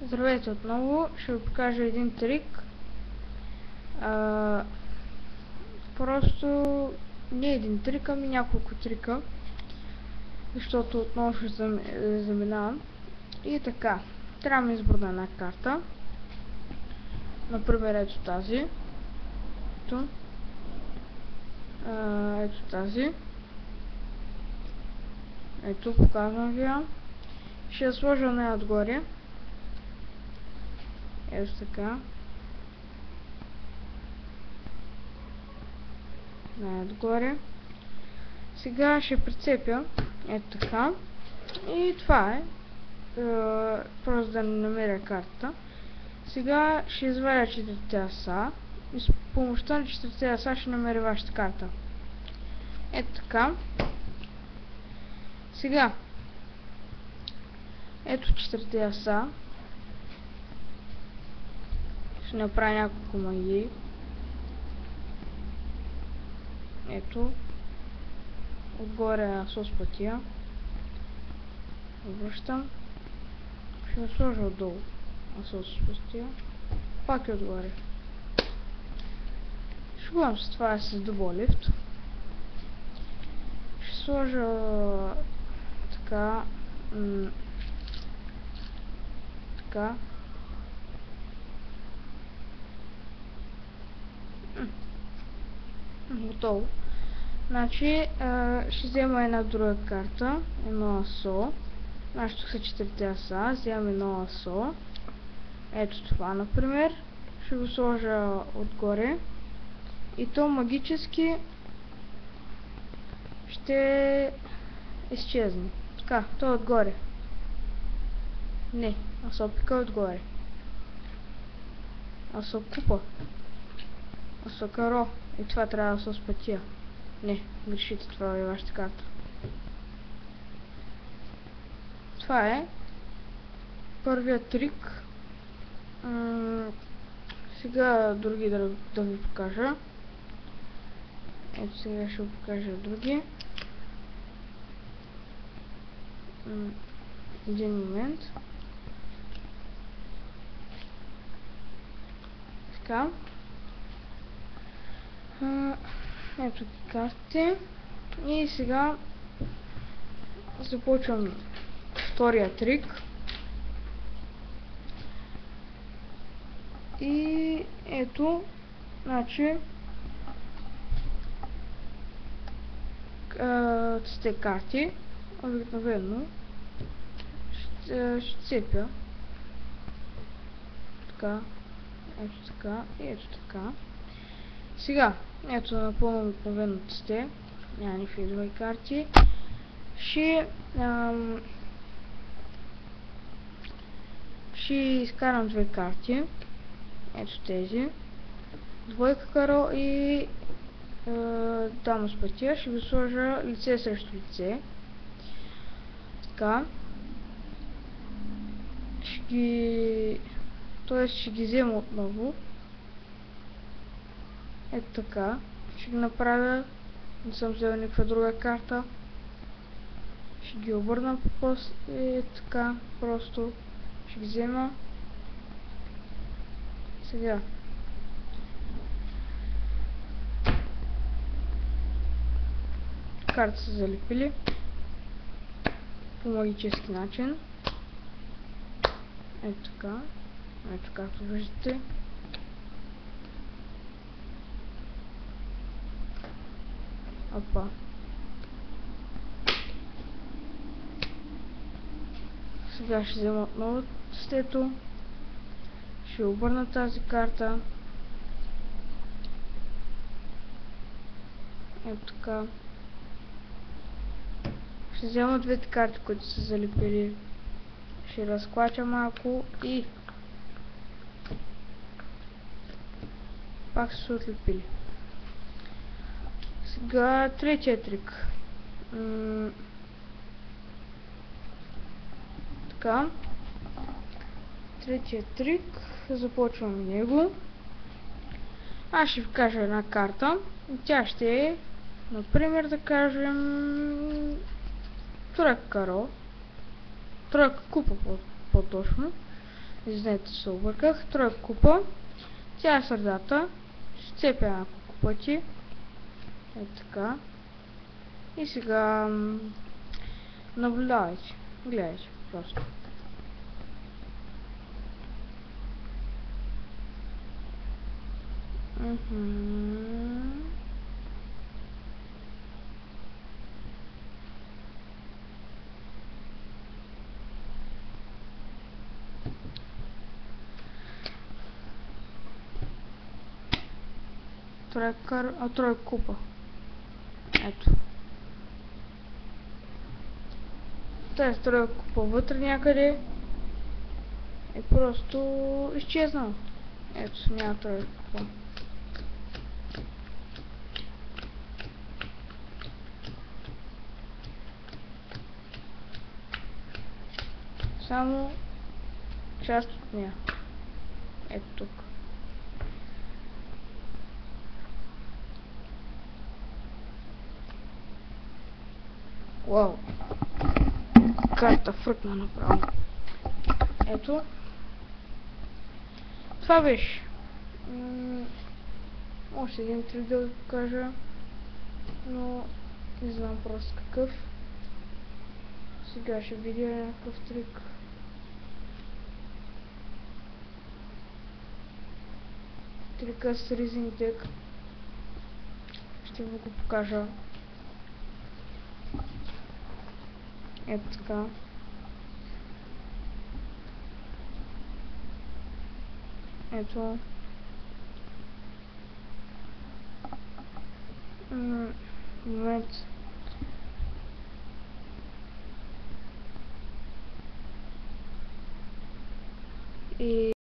Здравейте отново, ще ви покажа един трик. Просто не един трик, ами няколко трика, защото отново ще заминавам. И така, трябва да изборна една карта. Например, ето тази. Ето тази. Ето, показвам ви я. Ще я сложа най-отгоре. Ето така. Най-отгоре. Сега ще прицепя. Ето така. И това е. Просто да не намеря картата. Сега ще извадя 4 аса. И с помощта на 4 аса ще намеря вашата карта. Ето така. Сега. Ето 4 аса. Ще направя няколко магии. Ето. Отгоре асо с пътя. Връщам. Ще сложа отдолу асо с пътя. Пак и отгоре. Шегувам се, това е с дубъл лифт. Ще сложа така. Така. Готово. Значи, ще взема една друга карта. Едно асо. Значи тук са 4 аса. Вземам едно асо. Ето това, например. Ще го сложа отгоре. И то магически ще изчезне. Така, то е отгоре. Не, асо пика отгоре. Асо купа. Асо каро. И това трябва да се спътя. Не, грешите, това е вашата карта. Това е първият трик. Сега други да ви покажа. Ето сега ще ви покажа други. Един момент. Така. Ето картите. И сега започвам втория трик. И ето, значи сте карти, обикновено ще цепя така, ето така и ето така. Сега, ето напълно обикновено сте, няма никакви други карти. Ще изкарам две карти. Ето тези. Двойка каро и дама с пътя. Ще ви сложа лице срещу лице. Така. Ще ги взема отново. Ето така. Ще ги направя. Не съм взела никаква друга карта. Ще ги обърна така. Просто ще ги взема. Сега. Карта са залепили. По магически начин. Ето така. Ето както виждате. Опа. Сега ще взема отново тестето. Ще обърна тази карта. Ето така. Ще взема двете карти, които са залепили. Ще разклача малко и пак са отлепили. Сега третия трик. Така. Третия трик. Започвам него. Аз ще ви кажа една карта. Тя ще е, например, да кажем тройка каро. Тройка купа по-точно. Извинете, се обърках. Тройка купа. Тя е средата. Ще цепя няколко пъти. Е така. И сега наблюдавайте. Гледайте просто. Тройка купа. Ето. Тази тройка купа вътре някъде е просто изчезнала. Ето, няма тройка купа. Само част от нея. Ето тук. Уау! Карта фръкна направо. Ето. Това беше. Още един трик да ви покажа. Но не знам просто какъв. Сега ще видя някакъв трик. Трика с Rising Deck. Ще ви го покажа. Ето така. Ето. Момент. И